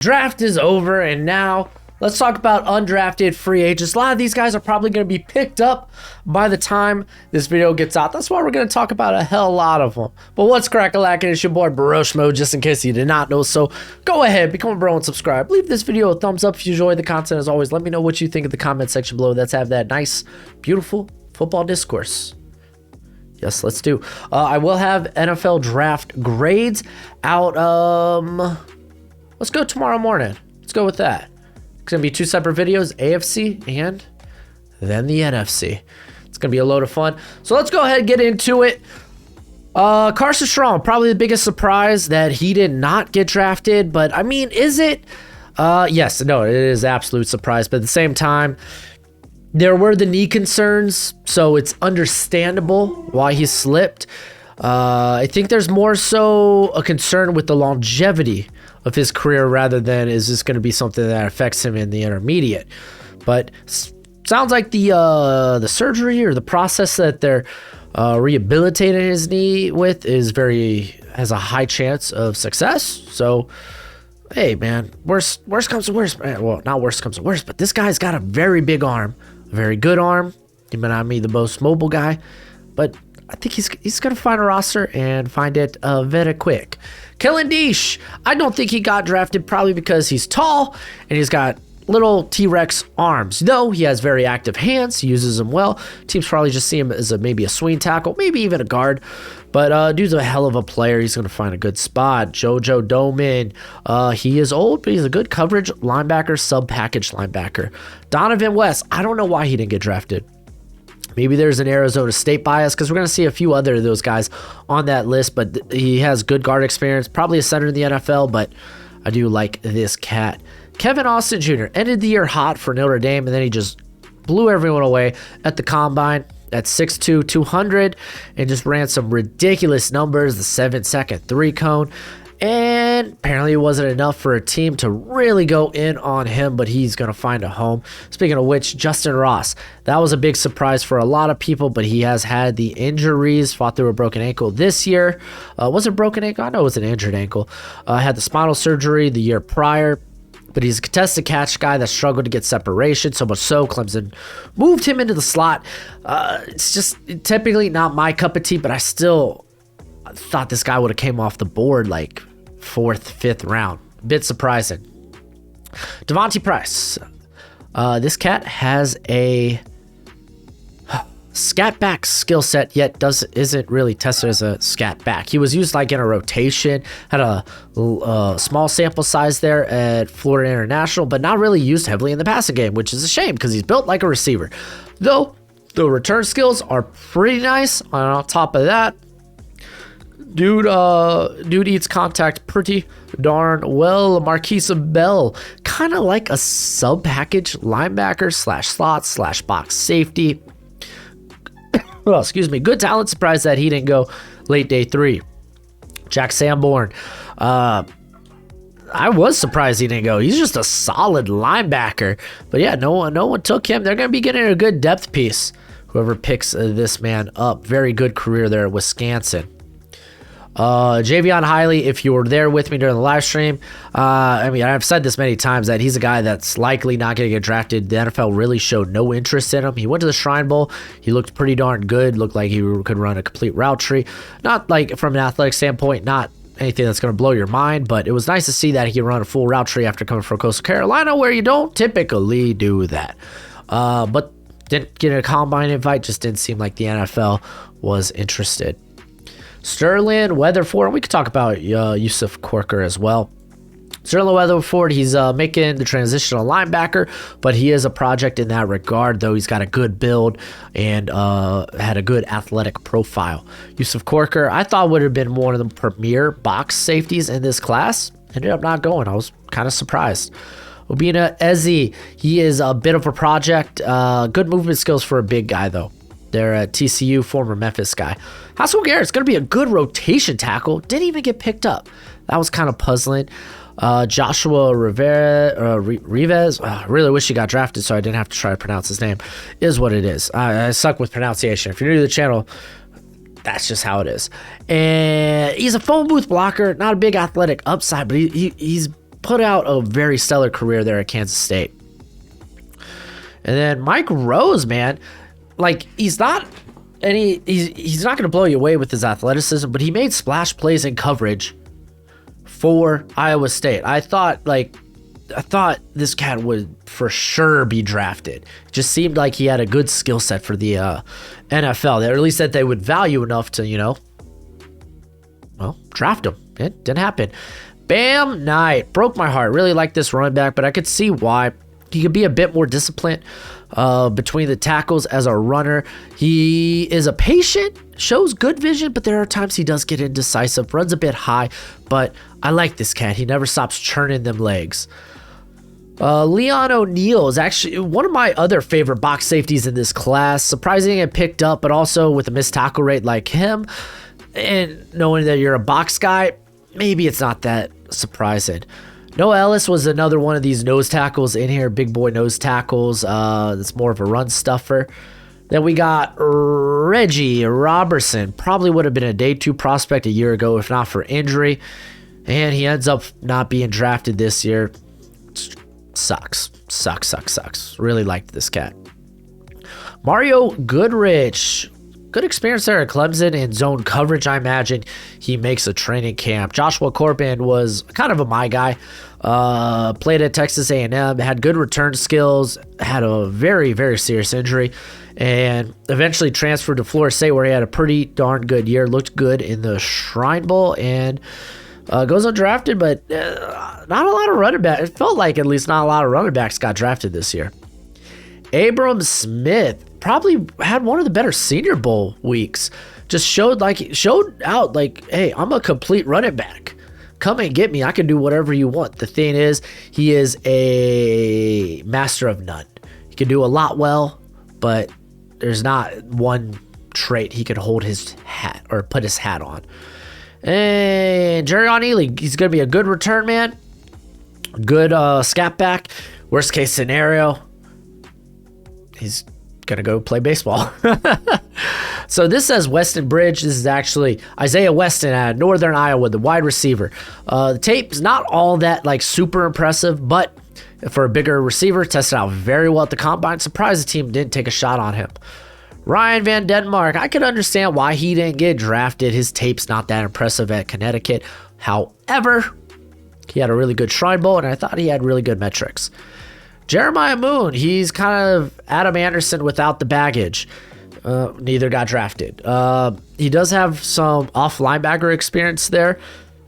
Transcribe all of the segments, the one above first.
Draft is over, and now let's talk about undrafted free agents. A lot of these guys are probably going to be picked up by the time this video gets out. That's why we're going to talk about a hell lot of them. But what's crack-a-lackin'? It's your boy Broshmo, just in case you did not know. So go ahead, become a bro and subscribe. Leave this video a thumbs up if you enjoy the content. As always, let me know what you think in the comment section below. Let's have that nice, beautiful football discourse. Yes, let's do. I will have NFL draft grades out. Let's go tomorrow morning. Let's go with that. It's going to be two separate videos, AFC and then the NFC. It's going to be a load of fun. So let's go ahead and get into it. Carson Strong, probably the biggest surprise that he did not get drafted. But, I mean, is it? Yes, no, it is absolute surprise. But at the same time, there were the knee concerns, so it's understandable why he slipped. I think there's more so a concern with the longevity of his career rather than is this going to be something that affects him in the intermediate. But sounds like the surgery or the process that they're rehabilitating his knee with has a high chance of success. So, hey man, worst comes to worst. Well, not worst comes to worst, but this guy's got a very big arm, a very good arm. He may not be the most mobile guy, but I think he's going to find a roster and find it very quick. Kellen Deesh, I don't think he got drafted probably because he's tall and he's got little T-Rex arms. Though he has very active hands, he uses them well. Teams probably just see him as maybe a swing tackle, maybe even a guard. But dude's a hell of a player. He's going to find a good spot. JoJo Doman, he is old, but he's a good coverage linebacker, sub-package linebacker. Donovan West, I don't know why he didn't get drafted. Maybe there's an Arizona State bias because we're going to see a few other of those guys on that list, but he has good guard experience, probably a center in the NFL, but I do like this cat. Kevin Austin Jr. ended the year hot for Notre Dame, and then he just blew everyone away at the combine at 6'2", 200, and just ran some ridiculous numbers, the 7-second three-cone. And apparently it wasn't enough for a team to really go in on him, but he's going to find a home. Speaking of which, Justin Ross, that was a big surprise for a lot of people, but he has had the injuries, fought through a broken ankle this year. Was it a broken ankle? I know it was an injured ankle. Had the spinal surgery the year prior, but he's a contested catch guy that struggled to get separation, so much so Clemson moved him into the slot. It's just typically not my cup of tea, but I still thought this guy would have came off the board like 4th, 5th round. A bit surprising. Devontae Price. This cat has a scat back skill set, yet isn't really tested as a scat back. He was used like in a rotation, had a small sample size there at Florida International, but not really used heavily in the passing game, which is a shame because he's built like a receiver. Though the return skills are pretty nice. On top of that, Dude eats contact pretty darn well. Marquise Bell, kind of like a sub-package linebacker / slot / box safety. Well, excuse me. Good talent. Surprised that he didn't go late day 3. Jack Sanborn. I was surprised he didn't go. He's just a solid linebacker. But yeah, no one took him. They're going to be getting a good depth piece. Whoever picks this man up. Very good career there at Wisconsin. Javion Hiley, if you were there with me during the live stream, I mean, I've said this many times that he's a guy that's likely not going to get drafted. The NFL really showed no interest in him. He went to the Shrine Bowl. He looked pretty darn good. Looked like he could run a complete route tree. Not like from an athletic standpoint, not anything that's going to blow your mind, but it was nice to see that he could run a full route tree after coming from Coastal Carolina, where you don't typically do that. But didn't get a combine invite. Just didn't seem like the NFL was interested. Sterling Weatherford, we could talk about Yusuf Corker as well. Sterling Weatherford, he's making the transitional linebacker, but he is a project in that regard, though he's got a good build and had a good athletic profile. Yusuf Corker, I thought would have been one of the premier box safeties in this class. Ended up not going. I was kind of surprised. Obina Eze, he is a bit of a project. Good movement skills for a big guy, though. They're a TCU, former Memphis guy. Haskell Garrett's going to be a good rotation tackle. Didn't even get picked up. That was kind of puzzling. Joshua Rivas. I really wish he got drafted so I didn't have to try to pronounce his name. Is what it is. I suck with pronunciation. If you're new to the channel, that's just how it is. And he's a phone booth blocker. Not a big athletic upside, but he's put out a very stellar career there at Kansas State. And then Mike Rose, man, like he's not going to blow you away with his athleticism, but he made splash plays in coverage for Iowa State. I thought this cat would for sure be drafted. It just seemed like he had a good skill set for the NFL, or at least that they would value enough to, draft him. It didn't happen. Bam Knight broke my heart. Really like this running back, but I could see why. He could be a bit more disciplined between the tackles as a runner. He is a patient, shows good vision, but there are times he does get indecisive, runs a bit high, but I like this cat. He never stops churning them legs. Leon O'Neal is actually one of my other favorite box safeties in this class. Surprising and picked up, but also with a missed tackle rate like him, and knowing that you're a box guy, maybe it's not that surprising. Noah Ellis was another one of these nose tackles in here, big boy nose tackles. That's more of a run stuffer. Then we got Reggie Robertson. Probably would have been a day 2 prospect a year ago if not for injury. And he ends up not being drafted this year. Sucks. Really liked this cat. Mario Goodrich. Good experience there at Clemson in zone coverage. I imagine he makes a training camp. Joshua Corbin was kind of a my guy. Played at Texas A&M, had good return skills, had a very, very serious injury, and eventually transferred to Florida State where he had a pretty darn good year. Looked good in the Shrine Bowl and goes undrafted, but not a lot of running backs. It felt like at least not a lot of running backs got drafted this year. Abram Smith probably had one of the better Senior Bowl weeks. Just showed out like, hey, I'm a complete running back. Come and get me. I can do whatever you want. The thing is, he is a master of none. He can do a lot well, but there's not one trait he could hold his hat or put his hat on. And Jerrion Ealy, he's going to be a good return man. Good scat back. Worst case scenario, he's gonna go play baseball. So this says Weston Bridge. This is actually Isaiah Weston at Northern Iowa, the wide receiver. The tape's not all that super impressive, but for a bigger receiver, tested out very well at the combine. Surprised the team didn't take a shot on him. Ryan Van Denmark, I could understand why he didn't get drafted. His tape's not that impressive at Connecticut. However, he had a really good Shrine Bowl, and I thought he had really good metrics. Jeremiah Moon, he's kind of Adam Anderson without the baggage. Neither got drafted. He does have some off linebacker experience there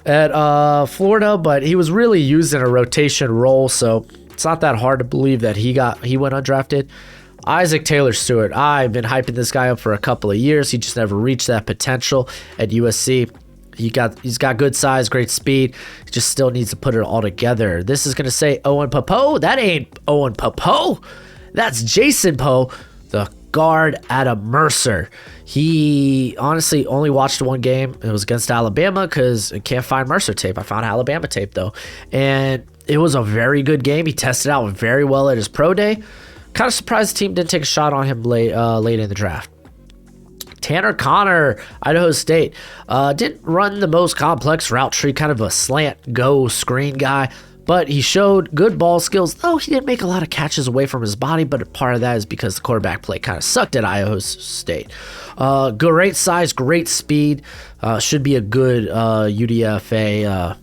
at Florida, but he was really used in a rotation role, so it's not that hard to believe that he went undrafted. Isaac Taylor Stewart, I've been hyping this guy up for a couple of years. He just never reached that potential at USC. He's got good size, great speed. He just still needs to put it all together. This is going to say Owen Popo. That ain't Owen Popo. That's Jason Poe, the guard out of Mercer. He honestly only watched one game. It was against Alabama because I can't find Mercer tape. I found Alabama tape, though. And it was a very good game. He tested out very well at his pro day. Kind of surprised the team didn't take a shot on him late in the draft. Tanner Connor, Idaho State, didn't run the most complex route tree, kind of a slant go screen guy, but he showed good ball skills, though he didn't make a lot of catches away from his body, but part of that is because the quarterback play kind of sucked at Idaho State. Great size, great speed, should be a good UDFA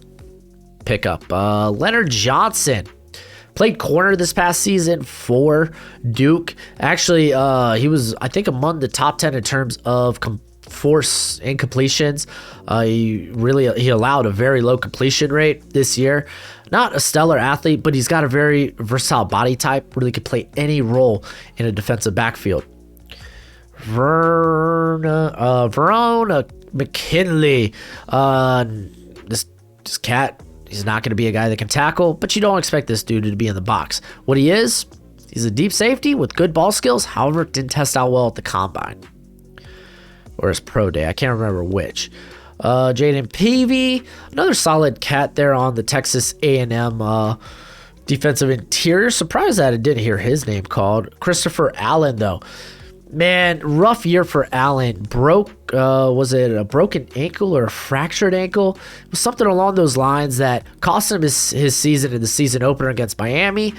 pickup. Leonard Johnson. Played corner this past season for Duke. Actually, he was, I think, among the top 10 in terms of force incompletions. He allowed a very low completion rate this year. Not a stellar athlete, but he's got a very versatile body type. Really could play any role in a defensive backfield. Verona McKinley. This cat. He's not going to be a guy that can tackle, but you don't expect this dude to be in the box. What he is, he's a deep safety with good ball skills. However, didn't test out well at the combine or his pro day. I can't remember which. Jaden Peavy, another solid cat there on the Texas A&M defensive interior. Surprised that I didn't hear his name called. Christopher Allen, though. Man, rough year for Allen. Broke was it a broken ankle or a fractured ankle? It was something along those lines that cost him his season in the season opener against Miami,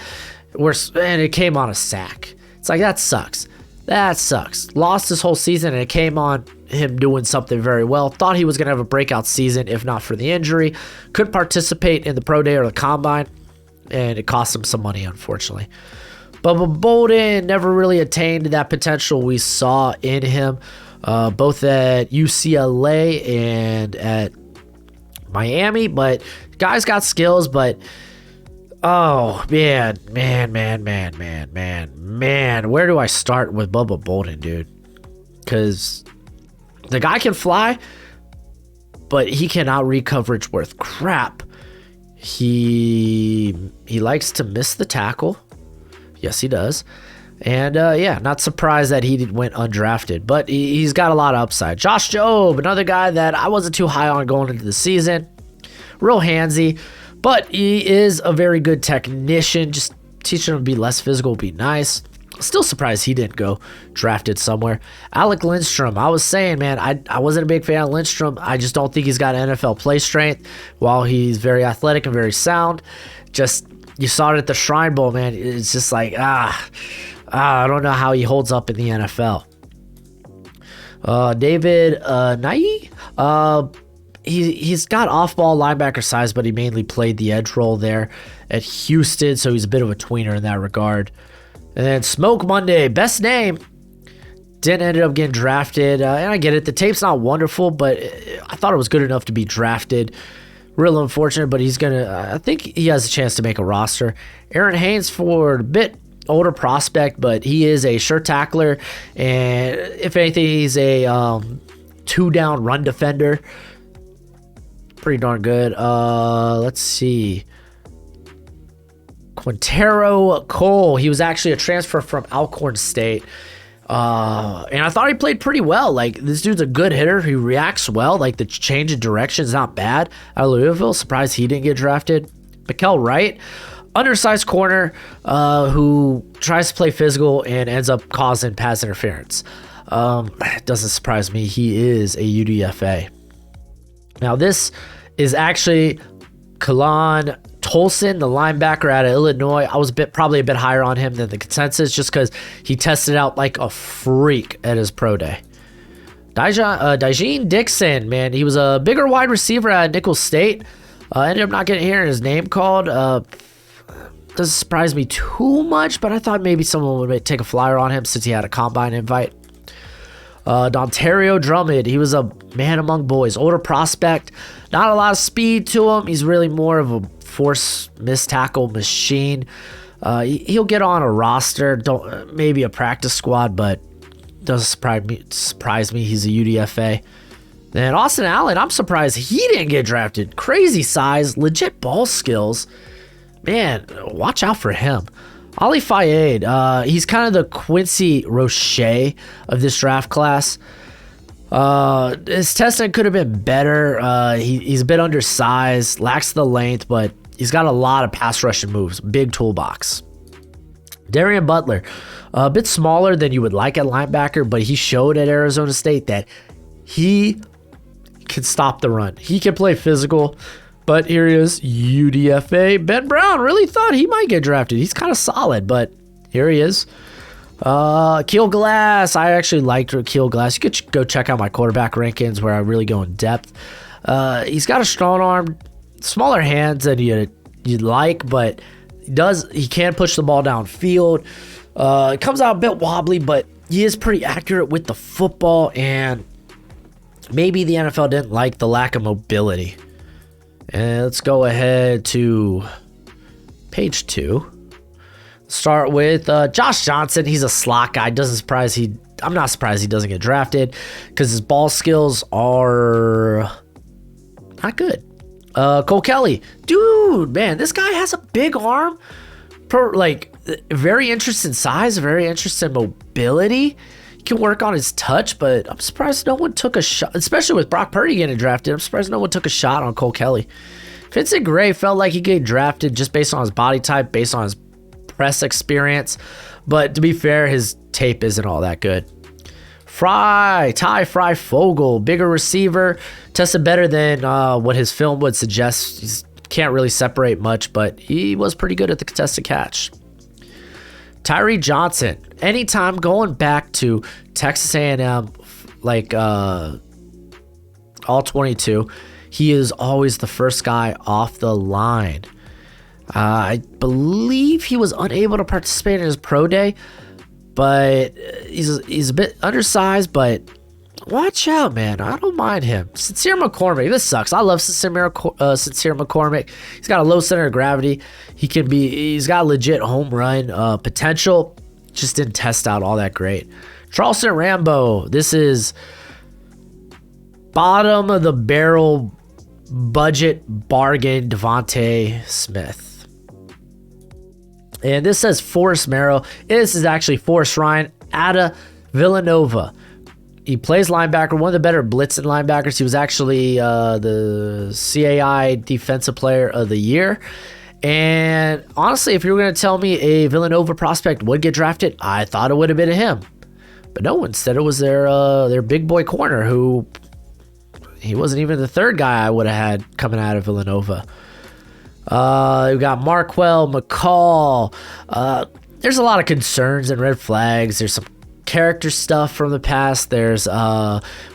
and it came on a sack. It's like, that sucks. That sucks. Lost his whole season, and it came on him doing something very well. Thought he was going to have a breakout season if not for the injury. Couldn't participate in the pro day or the combine, and it cost him some money, unfortunately. Bubba Bolden never really attained that potential we saw in him, both at UCLA and at Miami. But guy's got skills, but oh, man, where do I start with Bubba Bolden, dude? Because the guy can fly, but he cannot read coverage worth crap. He likes to miss the tackle. Yes, he does. And yeah, not surprised that he went undrafted, but he's got a lot of upside. Josh Jobe, another guy that I wasn't too high on going into the season. Real handsy, but he is a very good technician. Just teaching him to be less physical would be nice. Still surprised he didn't go drafted somewhere. Alec Lindstrom, I was saying, man, I wasn't a big fan of Lindstrom. I just don't think he's got NFL play strength. While he's very athletic and very sound, just you saw it at the Shrine Bowl, man. It's just like, I don't know how he holds up in the NFL. David Nye, he's got off-ball linebacker size, but he mainly played the edge role there at Houston, so he's a bit of a tweener in that regard. And then Smoke Monday, best name, didn't end up getting drafted. And I get it, the tape's not wonderful, but I thought it was good enough to be drafted. Real unfortunate, but I think he has a chance to make a roster. Aaron Hainsford, a bit older prospect, but he is a sure tackler, and if anything, he's a 2-down run defender. Pretty darn good. Let's see. Quintero Cole, he was actually a transfer from Alcorn State. And I thought he played pretty well. Like, this dude's a good hitter. He reacts well. Like, the change in direction is not bad. Out of Louisville, surprised he didn't get drafted. Mikel Wright, undersized corner, who tries to play physical and ends up causing pass interference. It doesn't surprise me. He is a UDFA. Now, this is actually Kalan Tolson, the linebacker out of Illinois. I was probably a bit higher on him than the consensus just because he tested out like a freak at his pro day. Dijene Dixon, man, he was a bigger wide receiver at Nicholls State. Ended up not getting hearing his name called. Doesn't surprise me too much, but I thought maybe someone would take a flyer on him since he had a combine invite. Dontario Drummond, he was a man among boys, older prospect, not a lot of speed to him. He's really more of a force missed tackle machine. He'll get on a roster, maybe a practice squad, but doesn't surprise me. He's a UDFA. And Austin Allen, I'm surprised he didn't get drafted. Crazy size, legit ball skills. Man, watch out for him. Ali Fayed, he's kind of the Quincy Roche of this draft class. His testing could have been better. He's a bit undersized, lacks the length, but he's got a lot of pass rushing moves, big toolbox. Darian Butler, a bit smaller than you would like at linebacker, but he showed at Arizona State that he can stop the run. He can play physical. But here he is, UDFA. Ben Brown, really thought he might get drafted. He's kind of solid, but here he is. Keel Glass, I actually liked Keel Glass. You could go check out my quarterback rankings where I really go in depth. He's got a strong arm, smaller hands than you'd like, but he can push the ball downfield. It comes out a bit wobbly, but he is pretty accurate with the football, and maybe the NFL didn't like the lack of mobility. And let's go ahead to page 2. Start with Josh Johnson. He's a slot guy. I'm not surprised he doesn't get drafted because his ball skills are not good. Cole Kelly. Dude, man, this guy has a big arm. Very interesting size, very interesting mobility. He can work on his touch, but I'm surprised no one took a shot, especially with Brock Purdy getting drafted. I'm surprised no one took a shot on Cole Kelly. Vincent Gray felt like he get drafted just based on his body type, based on his press experience. But to be fair, his tape isn't all that good. Ty Fry Fogel, bigger receiver, tested better than what his film would suggest. He can't really separate much, but he was pretty good at the contested catch. Tyree Johnson, anytime going back to Texas A&M, like all 22, he is always the first guy off the line. I believe he was unable to participate in his pro day, but he's a bit undersized, but watch out, man. I don't mind him. Sincere McCormick. This sucks. I love Sincere McCormick. He's got a low center of gravity. He's got legit home run potential. Just didn't test out all that great. Charleston Rambo. This is bottom of the barrel budget bargain Devontae Smith. And this says Forrest Merrill. This is actually Forrest Ryan out of Villanova. He plays linebacker, one of the better blitzing linebackers. He was actually the CAI Defensive Player of the Year. And honestly, if you were going to tell me a Villanova prospect would get drafted, I thought it would have been him. But no, instead it was their big boy corner, who he wasn't even the third guy I would have had coming out of Villanova. We've got Marquell McCall. There's a lot of concerns and red flags. There's some character stuff from the past. There's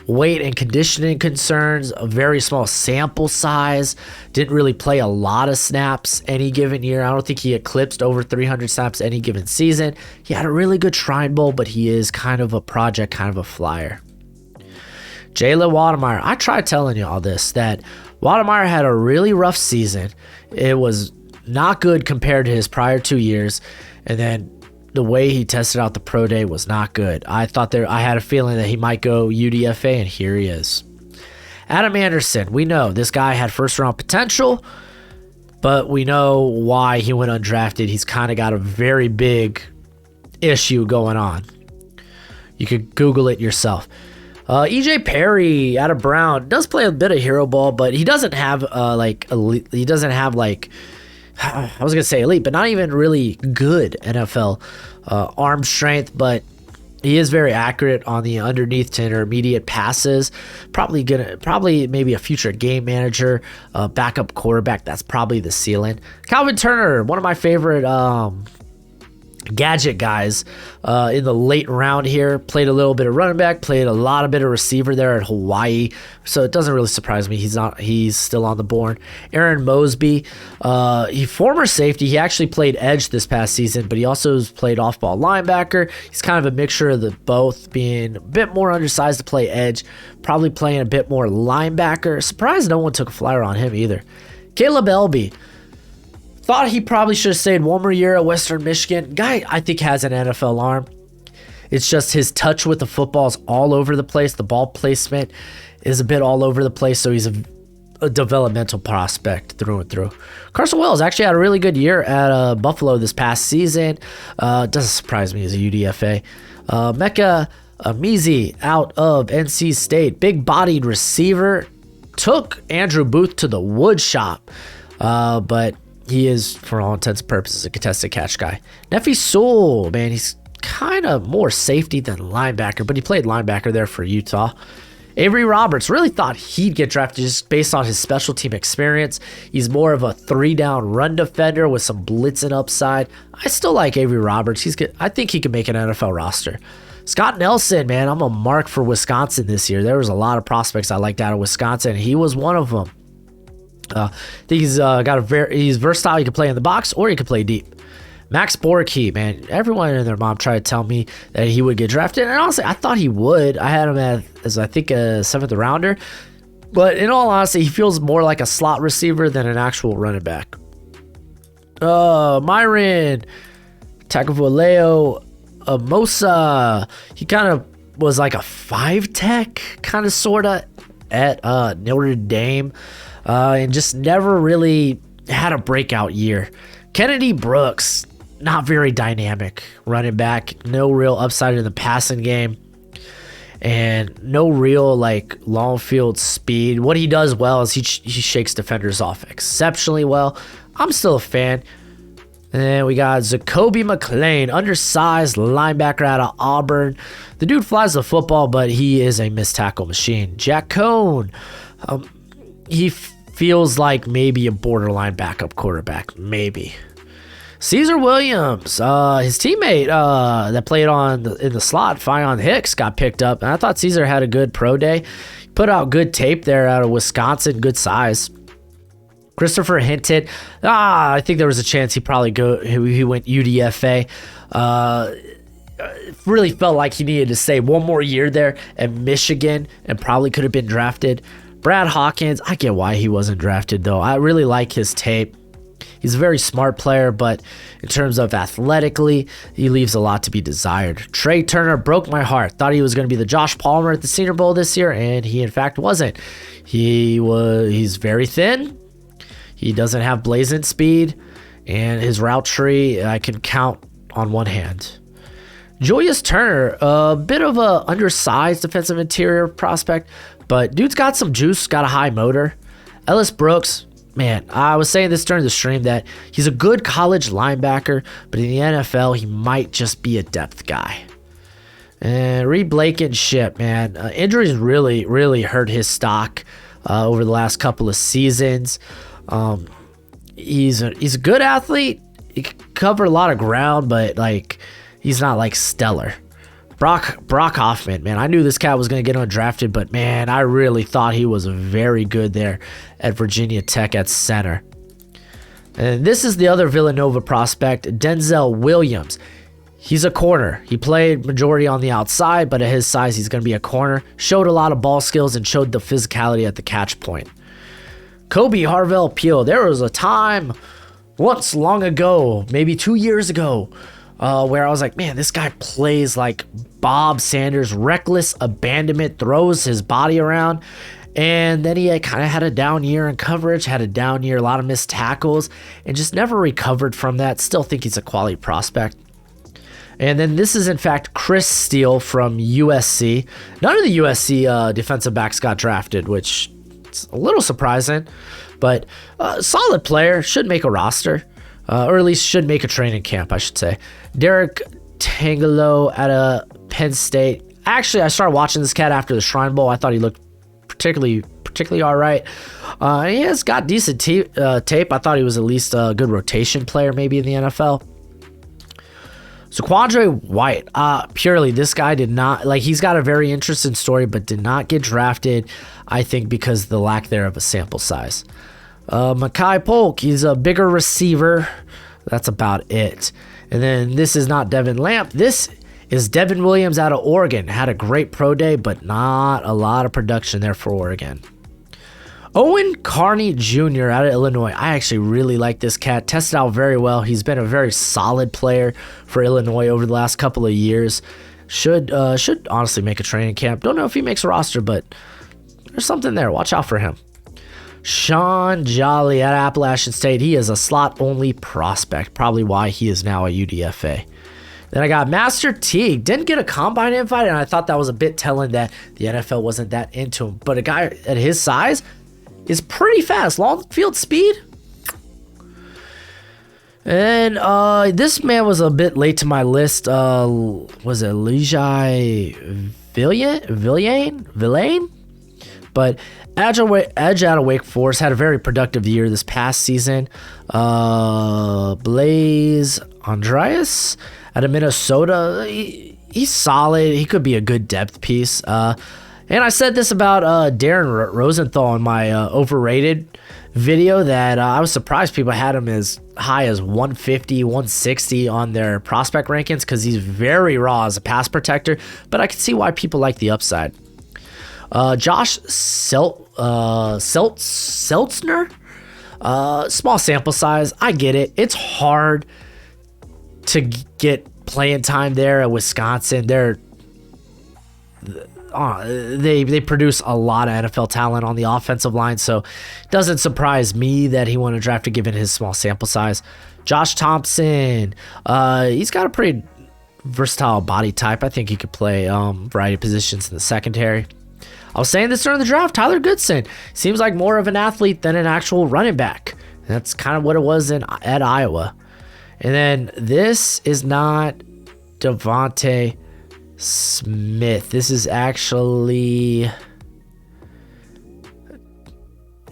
weight and conditioning concerns, a very small sample size, didn't really play a lot of snaps any given year. I don't think he eclipsed over 300 snaps any given season. He had a really good Shrine Bowl, but he is kind of a project, kind of a flyer. Jalen Wademeyer. I tried telling you all this, that Wademeyer had a really rough season. It was not good compared to his prior 2 years, and then the way he tested out the pro day was not good. I had a feeling that he might go UDFA, and here he is. Adam Anderson, we know this guy had first round potential, but we know why he went undrafted. He's kind of got a very big issue going on. You could Google it yourself. EJ Perry out of Brown does play a bit of hero ball, but he doesn't have elite, he doesn't have I was going to say elite, but not even really good NFL arm strength, but he is very accurate on the underneath to intermediate passes. Probably maybe a future game manager, backup quarterback. That's probably the ceiling. Calvin Turner, one of my favorite gadget guys in the late round here. Played a little bit of running back, played a lot of bit of receiver there at Hawaii, so it doesn't really surprise me he's still on the board. Aaron Mosby, he former safety. He actually played edge this past season, but he also has played off-ball linebacker. He's kind of a mixture of the both, being a bit more undersized to play edge, probably playing a bit more linebacker. Surprised no one took a flyer on him either. Caleb Elby. Thought he probably should have stayed one more year at Western Michigan. Guy, I think, has an NFL arm. It's just his touch with the football is all over the place. The ball placement is a bit all over the place, so he's a developmental prospect through and through. Carson Wells actually had a really good year at Buffalo this past season. Doesn't surprise me as a UDFA. Mecca Amizi out of NC State. Big-bodied receiver. Took Andrew Booth to the wood shop, but he is, for all intents and purposes, a contested catch guy. Nefi Sewell, man, he's kind of more safety than linebacker, but he played linebacker there for Utah. Avery Roberts, really thought he'd get drafted just based on his special team experience. He's more of a 3-down run defender with some blitzing upside. I still like Avery Roberts. I think he can make an NFL roster. Scott Nelson, man, I'm a mark for Wisconsin this year. There was a lot of prospects I liked out of Wisconsin. He was one of them. I think he's versatile. He can play in the box or he can play deep. Max Borkey, man, everyone and their mom tried to tell me that he would get drafted, and honestly, I thought he would. I had him as I think a 7th rounder, but in all honesty, he feels more like a slot receiver than an actual running back. Myron Tagovailoa Amosa, he kind of was like a 5-tech kind of sorta at Notre Dame. And just never really had a breakout year. Kennedy Brooks, not very dynamic running back. No real upside in the passing game. And no real long field speed. What he does well is he shakes defenders off exceptionally well. I'm still a fan. And then we got Zacoby McClain, undersized linebacker out of Auburn. The dude flies the football, but he is a missed tackle machine. Jack Cohn, he feels like maybe a borderline backup quarterback, maybe. Caesar Williams, his teammate that played in the slot, Fionn Hicks, got picked up. And I thought Caesar had a good pro day. Put out good tape there out of Wisconsin, good size. Christopher Hinton, I think there was a chance he went UDFA. Really felt like he needed to stay one more year there at Michigan and probably could have been drafted. Brad Hawkins, I get why he wasn't drafted though. I really like his tape. He's a very smart player, but in terms of athletically, he leaves a lot to be desired. Trey Turner broke my heart. Thought he was going to be the Josh Palmer at the Senior Bowl this year, and he in fact wasn't. He's very thin. He doesn't have blazing speed, and his route tree I can count on one hand. Julius Turner, a bit of a undersized defensive interior prospect, but dude's got some juice, got a high motor. Ellis Brooks, man, I was saying this during the stream that he's a good college linebacker, but in the NFL, he might just be a depth guy. And Reed Blankenship, man, injuries really hurt his stock over the last couple of seasons. He's a good athlete. He can cover a lot of ground, but like he's not like stellar. Brock Hoffman, man, I knew this cat was going to get undrafted, but man, I really thought he was very good there at Virginia Tech at center. And this is the other Villanova prospect, Denzel Williams. He's a corner. He played majority on the outside, but at his size, he's going to be a corner. Showed a lot of ball skills and showed the physicality at the catch point. Kobe Harvell Peel. There was a time once long ago, maybe 2 years ago, where I was like, man, this guy plays like Bob Sanders, reckless abandonment, throws his body around. And then he kind of had a down year in coverage, had a down year, a lot of missed tackles, and just never recovered from that. Still think he's a quality prospect. And then this is, in fact, Chris Steele from USC. None of the USC defensive backs got drafted, which is a little surprising. But solid player, should make a roster. Or at least should make a training camp, I should say. Derek Tangelo out of Penn State. Actually, I started watching this cat after the Shrine Bowl. I thought he looked particularly all right. He has got decent tape. I thought he was at least a good rotation player maybe in the NFL. So Quandre White, purely this guy did not, like, he's got a very interesting story, but did not get drafted, I think, because of the lack there of a sample size. Makai Polk, he's a bigger receiver. That's about it. And then this is not Devin Lamp. This is Devin Williams out of Oregon. Had a great pro day, but not a lot of production there for Oregon. Owen Carney Jr. out of Illinois. I actually really like this cat. Tested out very well. He's been a very solid player for Illinois over the last couple of years. Should honestly make a training camp. Don't know if he makes a roster, but there's something there. Watch out for him. Sean Jolly at Appalachian State. He is a slot-only prospect. Probably why he is now a UDFA. Then I got Master Teague. Didn't get a combine invite, and I thought that was a bit telling that the NFL wasn't that into him. But a guy at his size is pretty fast. Long field speed. And this man was a bit late to my list. Was it Lijai Villain? But Edge out of Wake Forest had a very productive year this past season. Blaze Andreas out of Minnesota. He's solid. He could be a good depth piece. And I said this about Darren Rosenthal in my overrated video that I was surprised people had him as high as 150, 160 on their prospect rankings because he's very raw as a pass protector. But I can see why people like the upside. Josh Seltzner, small sample size. I get it. It's hard to get playing time there at Wisconsin. They produce a lot of NFL talent on the offensive line, so it doesn't surprise me that he won a draft given his small sample size. Josh Thompson, he's got a pretty versatile body type. I think he could play variety of positions in the secondary. I was saying this during the draft. Tyler Goodson seems like more of an athlete than an actual running back. That's kind of what it was at Iowa. And then this is not Devontae Smith. This is actually...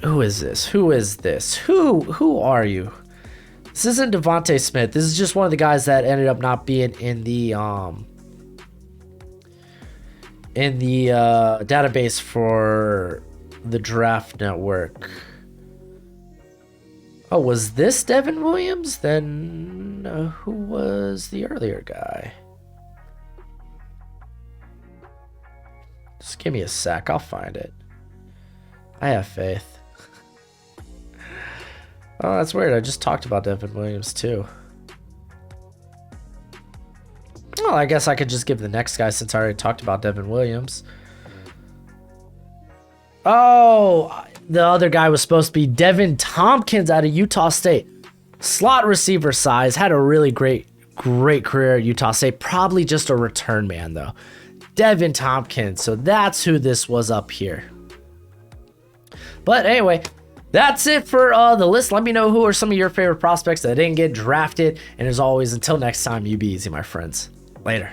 Who is this? Who is this? Who are you? This isn't Devontae Smith. This is just one of the guys that ended up not being in the database for the draft network. Oh, was this Devin Williams? Then who was the earlier guy? Just give me a sec. I'll find it. I have faith. Oh, that's weird. I just talked about Devin Williams too. Well, I guess I could just give the next guy since I already talked about Devin Williams. Oh, the other guy was supposed to be Devin Tompkins out of Utah State. Slot receiver size. Had a really great career at Utah State. Probably just a return man, though. Devin Tompkins. So that's who this was up here. But anyway, that's it for the list. Let me know who are some of your favorite prospects that didn't get drafted. And as always, until next time, you be easy, my friends. Later.